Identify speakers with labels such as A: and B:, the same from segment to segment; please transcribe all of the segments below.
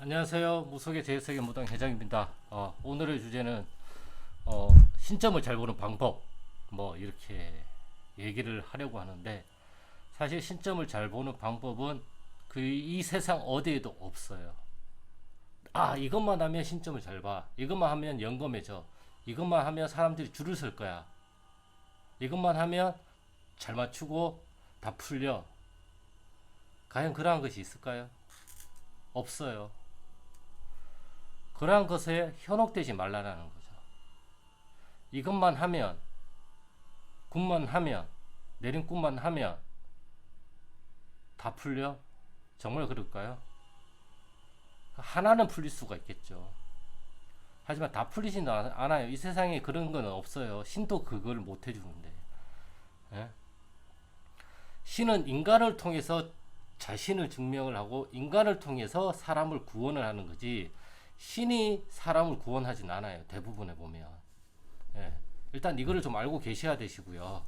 A: 안녕하세요. 무속의 제세계 무당 회장입니다. 오늘의 주제는 신점을 잘 보는 방법 이렇게 얘기를 하려고 하는데, 사실 신점을 잘 보는 방법은 이 세상 어디에도 없어요. 이것만 하면 신점을 잘 봐. 이것만 하면 연금해져. 이것만 하면 사람들이 줄을 설 거야. 이것만 하면 잘 맞추고 다 풀려. 과연 그러한 것이 있을까요? 없어요. 그러한 것에 현혹되지 말라는 거죠. 이것만 하면, 꿈만 하면, 내린 꿈만 하면 다 풀려? 정말 그럴까요? 하나는 풀릴 수가 있겠죠. 하지만 다 풀리지는 않아요. 이 세상에 그런 건 없어요. 신도 그걸 못 해주는데. 예? 신은 인간을 통해서 자신을 증명을 하고 인간을 통해서 사람을 구원을 하는 거지, 신이 사람을 구원하진 않아요. 대부분에 보면. 예. 일단 이거를 좀 알고 계셔야 되시고요.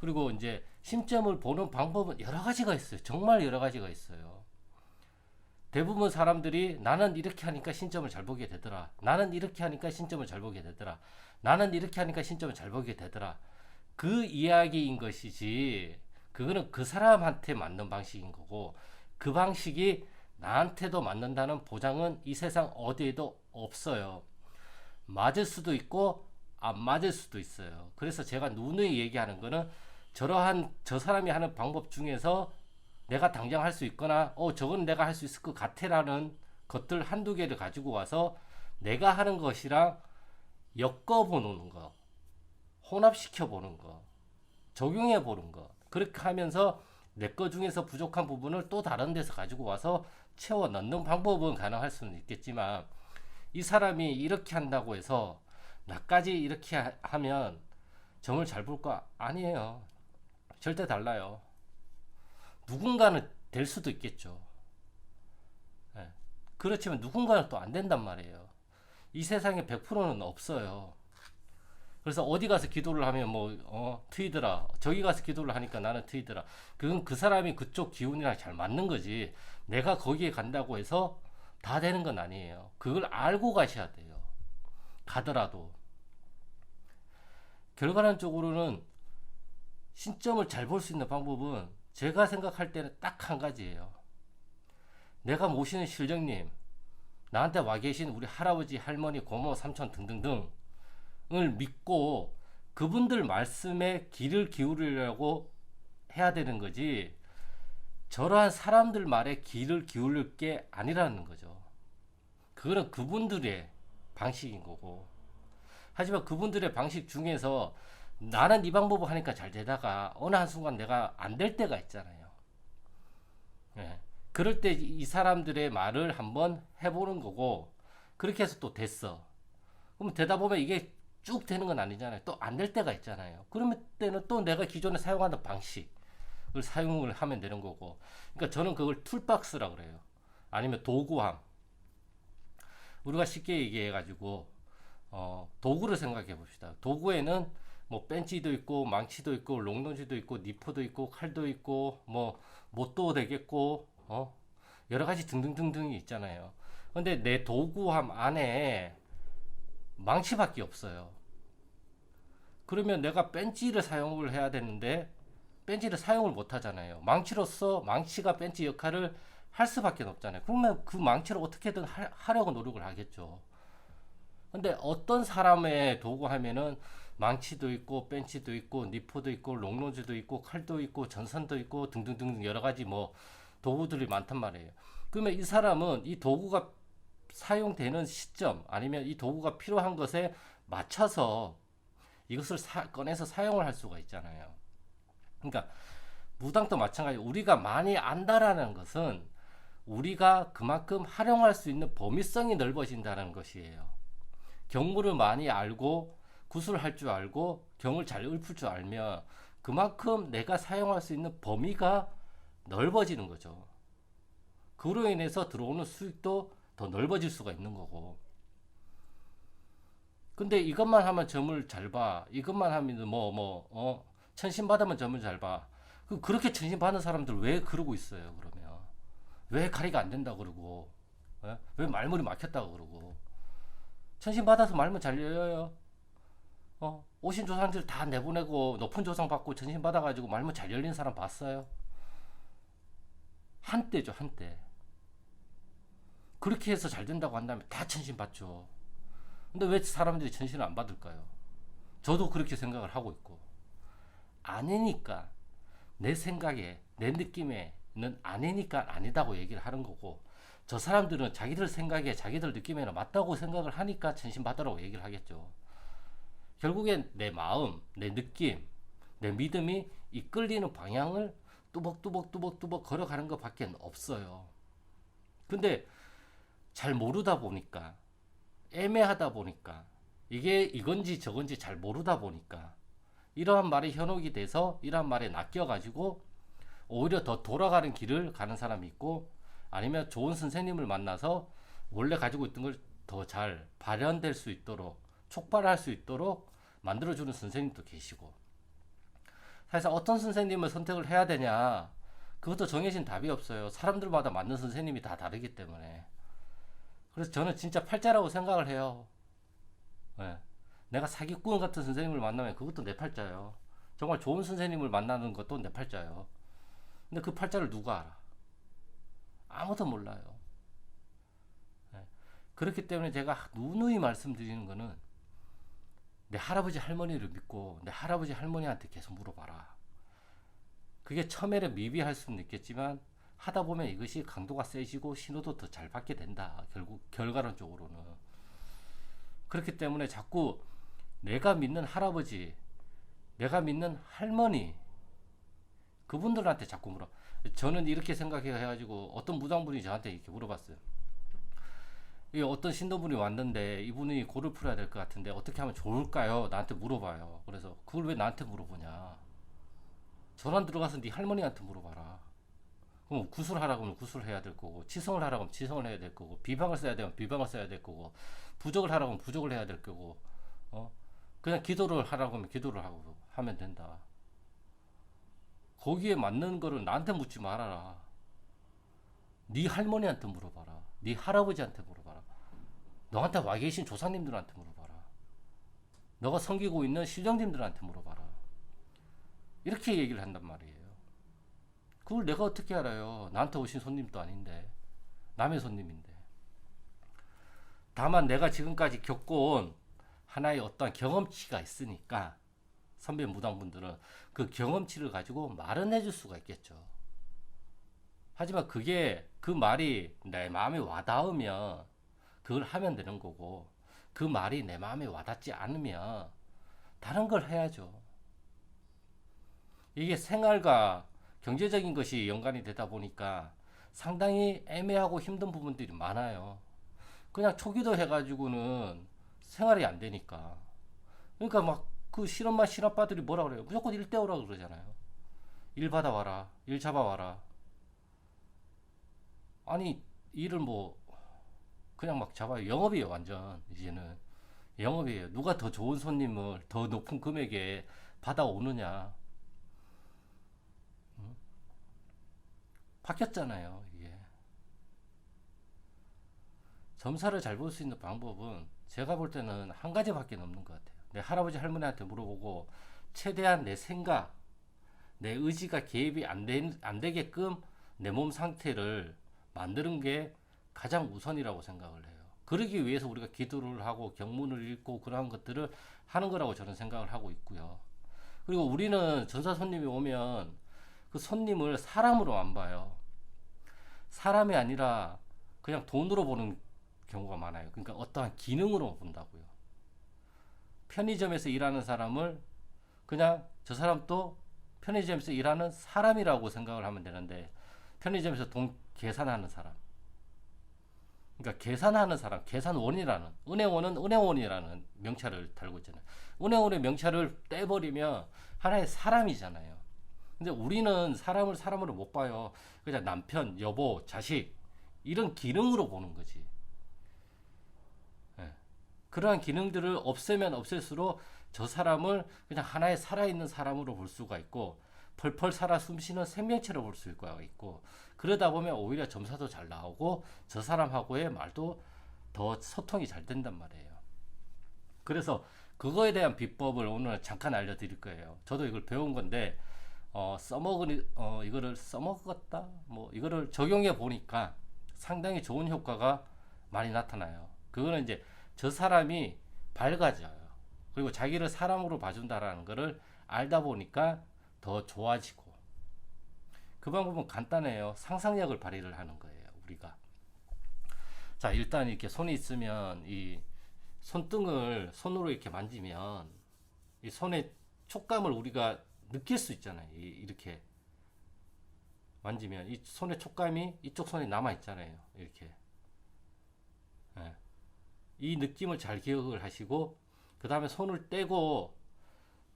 A: 그리고 이제 신점을 보는 방법은 여러 가지가 있어요. 정말 여러 가지가 있어요. 대부분 사람들이 나는 이렇게 하니까 신점을 잘 보게 되더라. 나는 이렇게 하니까 신점을 잘 보게 되더라. 나는 이렇게 하니까 신점을 잘 보게 되더라. 그 이야기인 것이지, 그거는 그 사람한테 맞는 방식인 거고, 그 방식이 나한테도 맞는다는 보장은 이 세상 어디에도 없어요. 맞을 수도 있고 안 맞을 수도 있어요. 그래서 제가 누누이 얘기하는 거는, 저러한 저 사람이 하는 방법 중에서 내가 당장 할 수 있거나 저건 내가 할 수 있을 것 같아라는 것들 한두 개를 가지고 와서 내가 하는 것이랑 엮어보는 거, 혼합시켜 보는 거, 적용해 보는 거, 그렇게 하면서 내 거 중에서 부족한 부분을 또 다른 데서 가지고 와서 채워 넣는 방법은 가능할 수는 있겠지만, 이 사람이 이렇게 한다고 해서 나까지 이렇게 하면 점을 잘 볼 거 아니에요. 절대 달라요. 누군가는 될 수도 있겠죠. 예. 그렇지만 누군가는 또 안 된단 말이에요. 이 세상에 100%는 없어요. 그래서 어디 가서 기도를 하면 트이더라, 저기 가서 기도를 하니까 나는 트이더라, 그건 그 사람이 그쪽 기운이랑 잘 맞는 거지, 내가 거기에 간다고 해서 다 되는 건 아니에요. 그걸 알고 가셔야 돼요. 가더라도 결과론적으로는 신점을 잘 볼 수 있는 방법은 제가 생각할 때는 딱 한 가지예요. 내가 모시는 실령님, 나한테 와 계신 우리 할아버지, 할머니, 고모, 삼촌 등등등을 믿고 그분들 말씀에 귀를 기울이려고 해야 되는 거지, 저러한 사람들 말에 귀를 기울일 게 아니라는 거죠. 그거는 그분들의 방식인 거고, 하지만 그분들의 방식 중에서 나는 이 방법을 하니까 잘 되다가 어느 한순간 내가 안 될 때가 있잖아요. 예. 그럴 때 이 사람들의 말을 한번 해보는 거고, 그렇게 해서 또 됐어. 그럼 되다 보면 이게 쭉 되는 건 아니잖아요. 또 안 될 때가 있잖아요. 그러면 때는 또 내가 기존에 사용하던 방식을 사용을 하면 되는 거고. 그러니까 저는 그걸 툴박스라고 그래요. 아니면 도구함. 우리가 쉽게 얘기해 가지고 도구를 생각해 봅시다. 도구에는 뭐 벤치도 있고 망치도 있고 롱런지도 있고 니포도 있고 칼도 있고 못도 되겠고 여러 가지 등등등등이 있잖아요. 근데 내 도구함 안에 망치밖에 없어요. 그러면 내가 벤치를 사용을 해야 되는데 벤치를 사용을 못 하잖아요. 망치로서 망치가 벤치 역할을 할 수밖에 없잖아요. 그러면 그 망치를 어떻게든 하려고 노력을 하겠죠. 근데 어떤 사람의 도구 하면은 망치도 있고 벤치도 있고 니포도 있고 롱노즈도 있고 칼도 있고 전선도 있고 등등등 여러 가지 도구들이 많단 말이에요. 그러면 이 사람은 이 도구가 사용되는 시점, 아니면 이 도구가 필요한 것에 맞춰서 이것을 꺼내서 사용을 할 수가 있잖아요. 그러니까 무당도 마찬가지. 우리가 많이 안다라는 것은 우리가 그만큼 활용할 수 있는 범위성이 넓어진다는 것이에요. 경물을 많이 알고 구술할 줄 알고 경을 잘 읊을 줄 알면 그만큼 내가 사용할 수 있는 범위가 넓어지는 거죠. 그로 인해서 들어오는 수익도 더 넓어질 수가 있는 거고. 근데 이것만 하면 점을 잘 봐, 이것만 하면 천신 받으면 점을 잘 봐, 그렇게 천신 받는 사람들 왜 그러고 있어요? 그러면 왜 가리가 안 된다 그러고. 예? 왜 말문이 막혔다고 그러고. 천신 받아서 말문 잘 열려요. 오신 조상들 다 내보내고 높은 조상 받고 천신 받아가지고 말문 잘 열린 사람 봤어요? 한때죠, 한때. 그렇게 해서 잘 된다고 한다면 다 천신 받죠. 근데 왜 사람들이 천신을 안 받을까요? 저도 그렇게 생각을 하고 있고. 아니니까, 내 생각에, 내 느낌에는 아니니까 아니다고 얘기를 하는 거고, 저 사람들은 자기들 생각에, 자기들 느낌에는 맞다고 생각을 하니까 천신 받으라고 얘기를 하겠죠. 결국엔 내 마음, 내 느낌, 내 믿음이 이끌리는 방향을 뚜벅뚜벅 걸어가는 것 밖에 없어요. 근데 잘 모르다 보니까, 애매하다 보니까, 이게 이건지 저건지 잘 모르다 보니까, 이러한 말에 현혹이 돼서 이러한 말에 낚여가지고 오히려 더 돌아가는 길을 가는 사람이 있고, 아니면 좋은 선생님을 만나서 원래 가지고 있던 걸 더 잘 발현될 수 있도록, 촉발할 수 있도록 만들어주는 선생님도 계시고. 사실 어떤 선생님을 선택을 해야 되냐, 그것도 정해진 답이 없어요. 사람들마다 맞는 선생님이 다 다르기 때문에. 그래서 저는 진짜 팔자라고 생각을 해요. 네. 내가 사기꾼 같은 선생님을 만나면 그것도 내 팔자예요. 정말 좋은 선생님을 만나는 것도 내 팔자예요. 근데 그 팔자를 누가 알아? 아무도 몰라요. 네. 그렇기 때문에 제가 누누이 말씀드리는 거는, 내 할아버지 할머니를 믿고 내 할아버지 할머니한테 계속 물어봐라. 그게 처음에는 미비할 수는 있겠지만 하다 보면 이것이 강도가 세지고 신호도 더 잘 받게 된다. 결국 결과론적으로는. 그렇기 때문에 자꾸 내가 믿는 할아버지, 내가 믿는 할머니, 그분들한테 자꾸 물어. 저는 이렇게 생각해가지고 어떤 무당분이 저한테 이렇게 물어봤어요. 이 어떤 신도분이 왔는데 이분이 골을 풀어야 될 것 같은데 어떻게 하면 좋을까요? 나한테 물어봐요. 그래서 그걸 왜 나한테 물어보냐? 전화 들어가서 네 할머니한테 물어봐라. 그럼 구술하라고 하면 구술해야 될 거고, 치성을 하라고 하면 치성을 해야 될 거고, 비방을 써야 되면 비방을 써야 될 거고, 부적을 하라고 하면 부적을 해야 될 거고, 그냥 기도를 하라고 하면 기도를 하고 하면 된다. 거기에 맞는 거를 나한테 묻지 말아라. 네 할머니한테 물어봐라. 네 할아버지한테 물어봐라. 너한테 와 계신 조상님들한테 물어봐라. 너가 섬기고 있는 신령님들한테 물어봐라. 이렇게 얘기를 한단 말이에요. 그걸 내가 어떻게 알아요? 나한테 오신 손님도 아닌데, 남의 손님인데. 다만 내가 지금까지 겪어온 하나의 어떤 경험치가 있으니까 선배 무당분들은 그 경험치를 가지고 말은 해줄 수가 있겠죠. 하지만 그게, 그 말이 내 마음에 와닿으면 그걸 하면 되는 거고, 그 말이 내 마음에 와닿지 않으면 다른 걸 해야죠. 이게 생활과 경제적인 것이 연관이 되다 보니까 상당히 애매하고 힘든 부분들이 많아요. 그냥 초기도 해가지고는 생활이 안 되니까. 그러니까 막 그 실업만 실업바들이 뭐라 그래요? 무조건 일 떼오라 그러잖아요. 일 받아와라. 일 잡아와라. 아니, 일을 뭐 그냥 막 잡아요. 영업이에요, 완전. 이제는 영업이에요. 누가 더 좋은 손님을 더 높은 금액에 받아오느냐. 바뀌었잖아요, 이게. 점사를 잘 볼 수 있는 방법은 제가 볼 때는 한 가지밖에 없는 것 같아요. 내 할아버지 할머니한테 물어보고 최대한 내 생각, 내 의지가 개입이 안 되게끔 내 몸 상태를 만드는 게 가장 우선이라고 생각을 해요. 그러기 위해서 우리가 기도를 하고 경문을 읽고 그러한 것들을 하는 거라고 저는 생각을 하고 있고요. 그리고 우리는 전사 손님이 오면 그 손님을 사람으로 안 봐요. 사람이 아니라 그냥 돈으로 보는 경우가 많아요. 그러니까 어떠한 기능으로 본다고요. 편의점에서 일하는 사람을 그냥 저 사람도 편의점에서 일하는 사람이라고 생각을 하면 되는데, 편의점에서 돈 계산하는 사람, 그러니까 계산하는 사람, 계산원이라는, 은행원은 은행원이라는 명찰을 달고 있잖아요. 은행원의 명찰을 떼버리면 하나의 사람이잖아요. 근데 우리는 사람을 사람으로 못 봐요. 그냥 남편, 여보, 자식, 이런 기능으로 보는 거지. 네. 그러한 기능들을 없애면 없앨수록 저 사람을 그냥 하나의 살아있는 사람으로 볼 수가 있고, 펄펄 살아 숨쉬는 생명체로 볼 수 있고, 그러다 보면 오히려 점사도 잘 나오고 저 사람하고의 말도 더 소통이 잘 된단 말이에요. 그래서 그거에 대한 비법을 오늘 잠깐 알려드릴 거예요. 저도 이걸 배운 건데 이거를 써먹었다 뭐 이거를 적용해 보니까 상당히 좋은 효과가 많이 나타나요. 그거는 이제 저 사람이 밝아져요. 그리고 자기를 사람으로 봐준다라는 거를 알다 보니까 더 좋아지고, 그 방법은 간단해요. 상상력을 발휘를 하는 거예요, 우리가. 자, 일단 이렇게 손이 있으면 이 손등을 손으로 이렇게 만지면 이 손의 촉감을 우리가 느낄 수 있잖아요. 이렇게 만지면 이 손의 촉감이 이쪽 손에 남아 있잖아요. 이렇게. 예. 이 느낌을 잘 기억을 하시고, 그 다음에 손을 떼고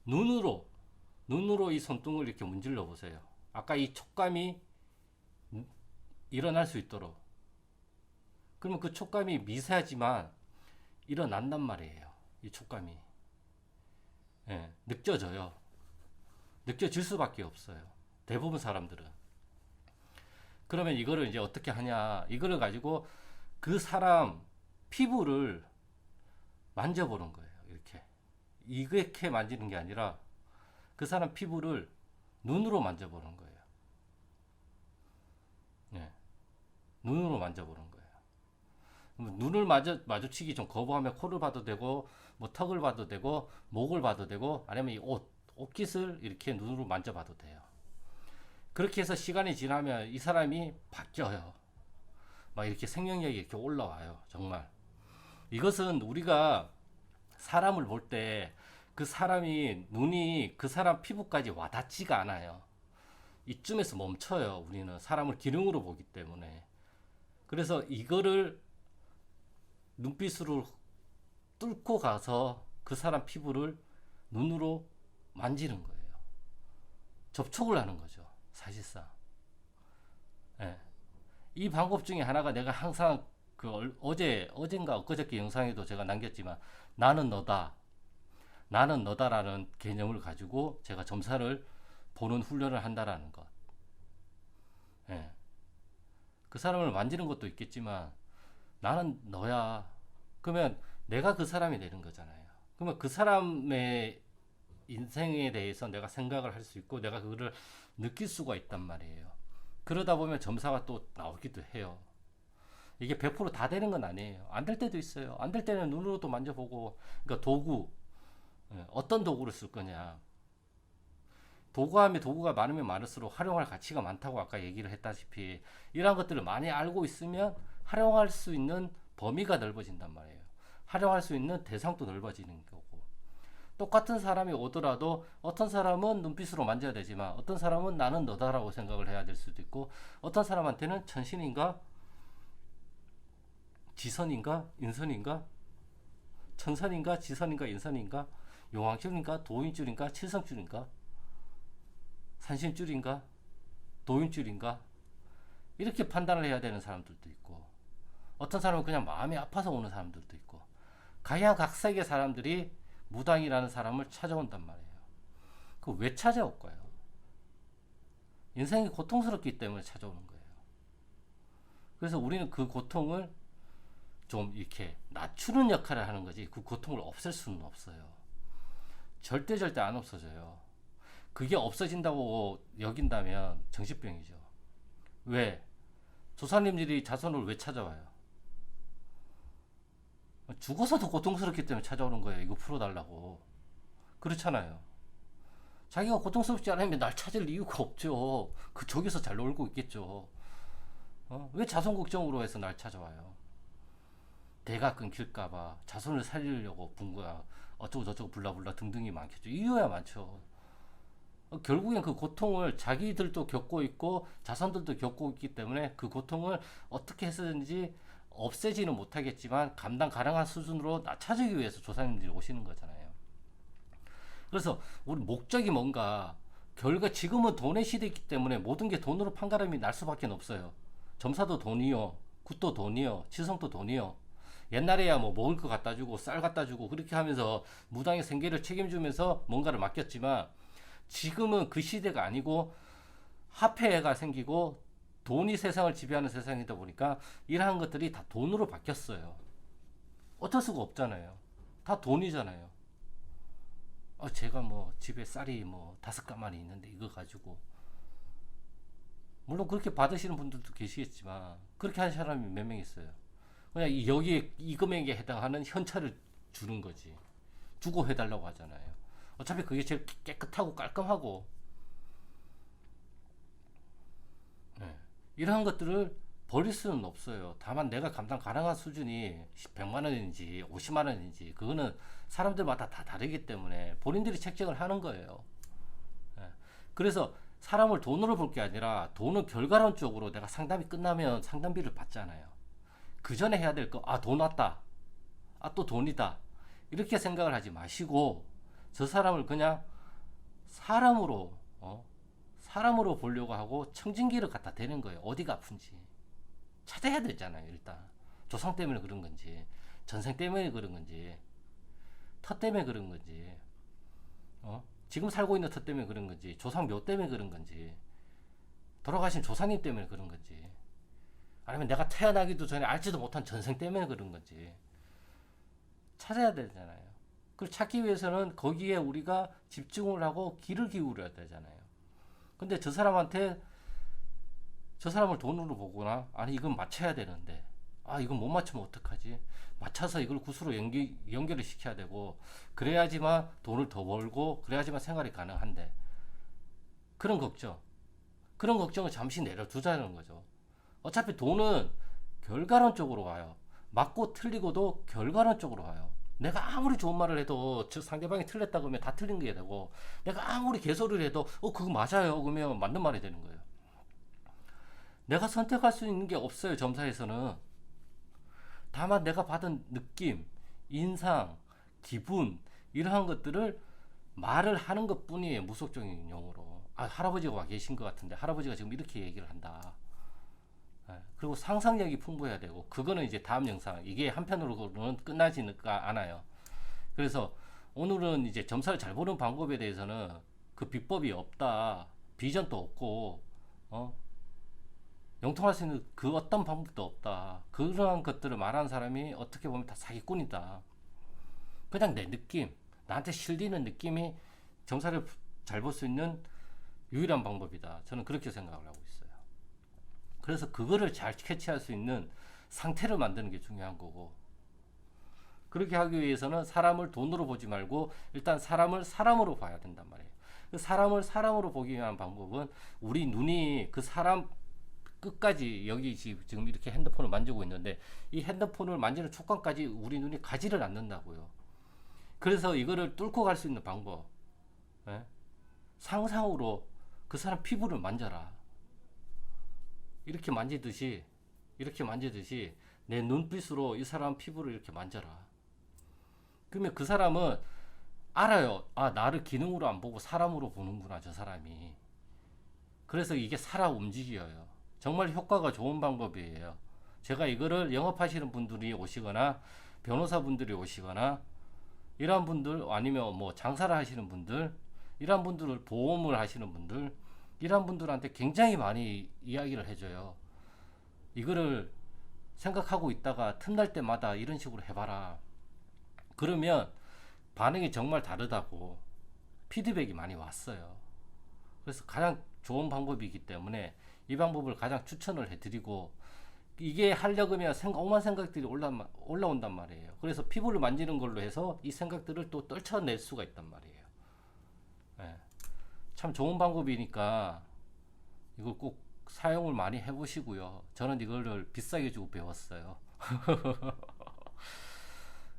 A: 눈으로 이 손등을 이렇게 문질러 보세요. 아까 이 촉감이 일어날 수 있도록. 그러면 그 촉감이 미세하지만 일어난단 말이에요. 이 촉감이. 예, 느껴져요. 느껴질 수밖에 없어요. 대부분 사람들은. 그러면 이거를 이제 어떻게 하냐. 이거를 가지고 그 사람 피부를 만져보는 거예요. 이렇게 만지는 게 아니라 그 사람 피부를 눈으로 만져보는 거예요. 네. 눈으로 만져보는 거예요. 눈을 마주치기 좀 거부하면 코를 봐도 되고, 뭐 턱을 봐도 되고, 목을 봐도 되고, 아니면 이 옷깃을 이렇게 눈으로 만져봐도 돼요. 그렇게 해서 시간이 지나면 이 사람이 바뀌어요. 막 이렇게 생명력이 이렇게 올라와요. 정말. 이것은 우리가 사람을 볼 때 그 사람이 눈이 그 사람 피부까지 와닿지가 않아요. 이쯤에서 멈춰요. 우리는 사람을 기능으로 보기 때문에. 그래서 이거를 눈빛으로 뚫고 가서 그 사람 피부를 눈으로 만지는 거예요. 접촉을 하는 거죠. 사실상. 예. 이 방법 중에 하나가 내가 항상 어젠가 엊그저께 영상에도 제가 남겼지만 나는 너다라는 개념을 가지고 제가 점사를 보는 훈련을 한다라는 것. 예. 그 사람을 만지는 것도 있겠지만 나는 너야. 그러면 내가 그 사람이 되는 거잖아요. 그러면 그 사람의 인생에 대해서 내가 생각을 할 수 있고 내가 그거를 느낄 수가 있단 말이에요. 그러다 보면 점사가 또 나오기도 해요. 이게 100% 다 되는 건 아니에요. 안 될 때도 있어요. 안 될 때는 눈으로도 만져보고, 그러니까 도구, 어떤 도구를 쓸 거냐. 도구가 많으면 많을수록 활용할 가치가 많다고 아까 얘기를 했다시피 이러한 것들을 많이 알고 있으면 활용할 수 있는 범위가 넓어진단 말이에요. 활용할 수 있는 대상도 넓어지는 거고, 똑같은 사람이 오더라도 어떤 사람은 눈빛으로 만져야 되지만 어떤 사람은 나는 너다라고 생각을 해야 될 수도 있고, 어떤 사람한테는 천신인가 지선인가 인선인가 천선인가 지선인가 인선인가 용왕줄인가 도인줄인가 칠성줄인가 산신줄인가 도인줄인가 이렇게 판단을 해야 되는 사람들도 있고, 어떤 사람은 그냥 마음이 아파서 오는 사람들도 있고, 각양각색의 사람들이 무당이라는 사람을 찾아온단 말이에요. 그 왜 찾아올 거예요? 인생이 고통스럽기 때문에 찾아오는 거예요. 그래서 우리는 그 고통을 좀 이렇게 낮추는 역할을 하는 거지, 그 고통을 없앨 수는 없어요. 절대 안 없어져요. 그게 없어진다고 여긴다면 정신병이죠. 왜? 조상님들이 자손을 왜 찾아와요? 죽어서도 고통스럽기 때문에 찾아오는 거예요. 이거 풀어달라고. 그렇잖아요. 자기가 고통스럽지 않으면 날 찾을 이유가 없죠. 저기서 잘 놀고 있겠죠. 왜 자손 걱정으로 해서 날 찾아와요? 대가 끊길까봐, 자손을 살리려고 bun거야. 어쩌고 저쩌고 블라블라 등등이 많겠죠. 이유야 많죠. 결국엔 그 고통을 자기들도 겪고 있고 자손들도 겪고 있기 때문에 그 고통을 어떻게 해서든지 없애지는 못하겠지만 감당 가능한 수준으로 낮춰주기 위해서 조상님들이 오시는 거잖아요. 그래서 우리 목적이 뭔가, 지금은 돈의 시대이기 때문에 모든 게 돈으로 판가름이 날 수밖에 없어요. 점사도 돈이요, 굿도 돈이요, 치성도 돈이요. 옛날에야 뭐 먹을 거 갖다 주고 쌀 갖다 주고 그렇게 하면서 무당의 생계를 책임지면서 뭔가를 맡겼지만, 지금은 그 시대가 아니고 화폐가 생기고 돈이 세상을 지배하는 세상이다 보니까 이러한 것들이 다 돈으로 바뀌었어요. 어쩔 수가 없잖아요. 다 돈이잖아요. 제가 뭐 집에 쌀이 뭐 5가마니 있는데 이거 가지고, 물론 그렇게 받으시는 분들도 계시겠지만 그렇게 하는 사람이 몇 명 있어요. 그냥 여기에 이 금액에 해당하는 현찰을 주는 거지. 주고 해달라고 하잖아요. 어차피 그게 제일 깨끗하고 깔끔하고, 네. 이러한 것들을 버릴 수는 없어요. 다만 내가 감당 가능한 수준이 100만 원인지 50만 원인지 그거는 사람들마다 다 다르기 때문에 본인들이 책정을 하는 거예요. 네. 그래서 사람을 돈으로 볼 게 아니라 돈은 결과론적으로 내가 상담이 끝나면 상담비를 받잖아요. 그 전에 해야 될 거, 돈 왔다. 또 돈이다. 이렇게 생각을 하지 마시고 저 사람을 그냥 사람으로 사람으로 보려고 하고 청진기를 갖다 대는 거예요. 어디가 아픈지 찾아야 되잖아요. 일단 조상 때문에 그런 건지, 전생 때문에 그런 건지, 터 때문에 그런 건지, 지금 살고 있는 터 때문에 그런 건지, 조상 묘 때문에 그런 건지, 돌아가신 조상님 때문에 그런 건지, 아니면 내가 태어나기도 전에 알지도 못한 전생 때문에 그런 건지 찾아야 되잖아요. 그걸 찾기 위해서는 거기에 우리가 집중을 하고 귀를 기울여야 되잖아요. 근데 저 사람한테, 저 사람을 돈으로 보거나, 아니 이건 맞춰야 되는데 이건 못 맞추면 어떡하지, 맞춰서 이걸 굿으로 연결을 시켜야 되고, 그래야지만 돈을 더 벌고 그래야지만 생활이 가능한데, 그런 걱정을 잠시 내려두자는 거죠. 어차피 돈은 결과론적으로 와요. 맞고 틀리고도 결과론적으로 와요. 내가 아무리 좋은 말을 해도 저 상대방이 틀렸다 그러면 다 틀린 게 되고, 내가 아무리 개소리를 해도 그거 맞아요 그러면 맞는 말이 되는 거예요. 내가 선택할 수 있는 게 없어요, 점사에서는. 다만 내가 받은 느낌, 인상, 기분, 이러한 것들을 말을 하는 것 뿐이에요. 무속적인 용어로. 할아버지가 와 계신 것 같은데 할아버지가 지금 이렇게 얘기를 한다. 그리고 상상력이 풍부해야 되고, 그거는 이제 다음 영상, 이게 한편으로는 끝나지가 않아요. 그래서 오늘은 이제 점사를 잘 보는 방법에 대해서는 그 비법이 없다, 비전도 없고, 영통할 수 있는 그 어떤 방법도 없다, 그러한 것들을 말하는 사람이 어떻게 보면 다 사기꾼이다. 그냥 내 느낌, 나한테 실리는 느낌이 점사를 잘 볼 수 있는 유일한 방법이다. 저는 그렇게 생각을 하고 있어요. 그래서 그거를 잘 캐치할 수 있는 상태를 만드는 게 중요한 거고, 그렇게 하기 위해서는 사람을 돈으로 보지 말고 일단 사람을 사람으로 봐야 된단 말이에요. 그 사람을 사람으로 보기 위한 방법은 우리 눈이 그 사람 끝까지, 여기 지금 이렇게 핸드폰을 만지고 있는데 이 핸드폰을 만지는 촉감까지 우리 눈이 가지를 않는다고요. 그래서 이거를 뚫고 갈 수 있는 방법, 상상으로 그 사람 피부를 만져라. 이렇게 만지듯이 내 눈빛으로 이 사람 피부를 이렇게 만져라. 그러면 그 사람은 알아요. 나를 기능으로 안 보고 사람으로 보는구나, 저 사람이. 그래서 이게 살아 움직여요. 정말 효과가 좋은 방법이에요. 제가 이거를 영업하시는 분들이 오시거나 변호사분들이 오시거나 이런 분들, 아니면 뭐 장사를 하시는 분들, 이런 분들을, 보험을 하시는 분들, 이런 분들한테 굉장히 많이 이야기를 해줘요. 이거를 생각하고 있다가 틈날 때마다 이런 식으로 해봐라. 그러면 반응이 정말 다르다고 피드백이 많이 왔어요. 그래서 가장 좋은 방법이기 때문에 이 방법을 가장 추천을 해드리고, 이게 하려고 하면 오만 생각들이 올라온단 말이에요. 그래서 피부를 만지는 걸로 해서 이 생각들을 또 떨쳐낼 수가 있단 말이에요. 참 좋은 방법이니까 이걸 꼭 사용을 많이 해보시고요. 저는 이거를 비싸게 주고 배웠어요.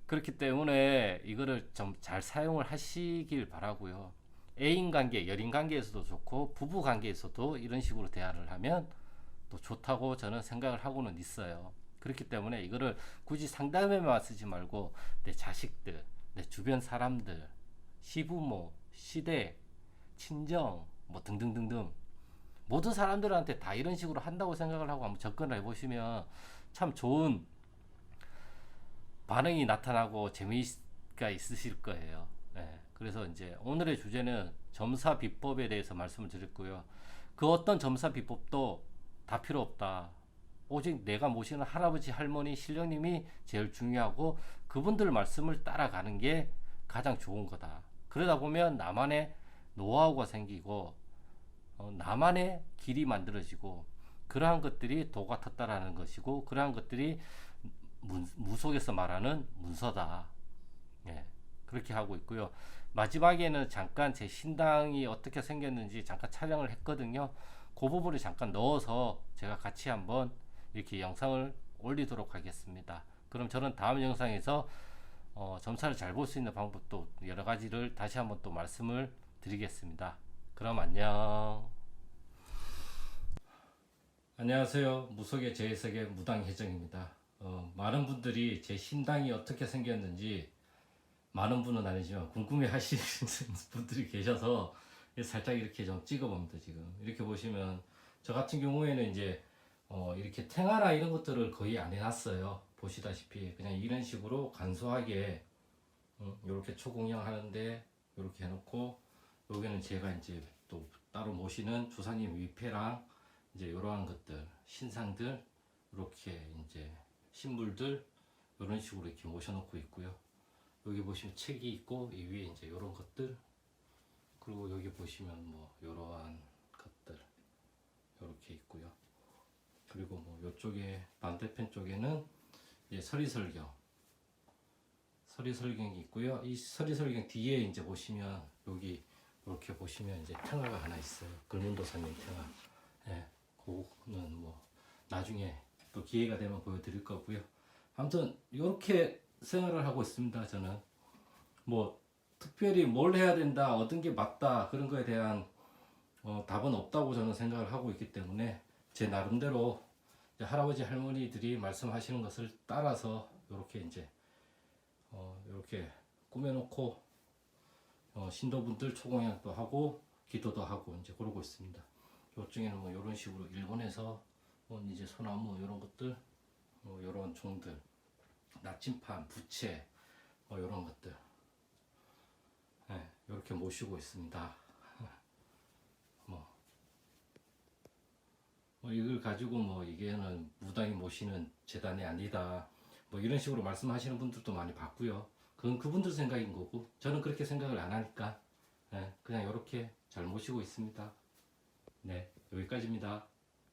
A: 그렇기 때문에 이거를 좀 잘 사용을 하시길 바라고요. 애인 관계, 연인 관계에서도 좋고 부부 관계에서도 이런 식으로 대화를 하면 또 좋다고 저는 생각을 하고는 있어요. 그렇기 때문에 이거를 굳이 상담에만 쓰지 말고 내 자식들, 내 주변 사람들, 시부모, 시댁, 친정, 뭐 등등등등 모든 사람들한테 다 이런 식으로 한다고 생각을 하고 한번 접근을 해보시면 참 좋은 반응이 나타나고 재미가 있으실 거예요. 네. 그래서 이제 오늘의 주제는 점사 비법에 대해서 말씀을 드렸고요. 그 어떤 점사 비법도 다 필요 없다. 오직 내가 모시는 할아버지, 할머니, 신령님이 제일 중요하고 그분들 말씀을 따라가는 게 가장 좋은 거다. 그러다 보면 나만의 노하우가 생기고 나만의 길이 만들어지고 그러한 것들이 도 같았다라는 것이고 그러한 것들이 무속에서 말하는 문서다. 예, 그렇게 하고 있고요. 마지막에는 잠깐 제 신당이 어떻게 생겼는지 잠깐 촬영을 했거든요. 그 부분을 잠깐 넣어서 제가 같이 한번 이렇게 영상을 올리도록 하겠습니다. 그럼 저는 다음 영상에서 점사를 잘 볼 수 있는 방법도 여러 가지를 다시 한번 또 말씀을 드리겠습니다. 그럼 안녕. 안녕하세요. 무속의 제해석의 무당혜정입니다. 많은 분들이 제 신당이 어떻게 생겼는지 많은 분은 아니지만 궁금해 하시는 분들이 계셔서 살짝 이렇게 좀 찍어봅니다. 지금 이렇게 보시면 저 같은 경우에는 이제 이렇게 탱화나 이런 것들을 거의 안 해놨어요. 보시다시피 그냥 이런 식으로 간소하게 이렇게 초공양 하는데 이렇게 해놓고 여기는 제가 이제 또 따로 모시는 조사님 위패랑 이제 이러한 것들 신상들 이렇게 이제 신물들 이런 식으로 이렇게 모셔놓고 있고요. 여기 보시면 책이 있고 이 위에 이제 이런 것들 그리고 여기 보시면 뭐 이러한 것들 이렇게 있고요. 그리고 뭐 이쪽에 반대편 쪽에는 이제 서리설경이 있고요. 이 서리설경 뒤에 이제 보시면 여기 이렇게 보시면 이제 탱화가 하나 있어요. 글문도사님 탱화. 예, 그거는 뭐 나중에 또 기회가 되면 보여드릴 거고요. 아무튼 이렇게 생활을 하고 있습니다. 저는 뭐 특별히 뭘 해야 된다, 어떤 게 맞다 그런 거에 대한 답은 없다고 저는 생각을 하고 있기 때문에 제 나름대로 이제 할아버지 할머니들이 말씀하시는 것을 따라서 이렇게 이제 이렇게 꾸며놓고 신도분들 초공양도 하고 기도도 하고 이제 그러고 있습니다. 이쪽에는 뭐 이런 식으로 일본에서 온 이제 소나무 이런 것들, 뭐 이런 종들, 나침판, 부채, 뭐 이런 것들, 네, 이렇게 모시고 있습니다. 뭐 이걸 가지고 뭐 이게는 무당이 모시는 재단이 아니다, 뭐 이런 식으로 말씀하시는 분들도 많이 봤고요. 그건 그분들 생각인 거고 저는 그렇게 생각을 안 하니까 그냥 이렇게 잘 모시고 있습니다. 네, 여기까지입니다.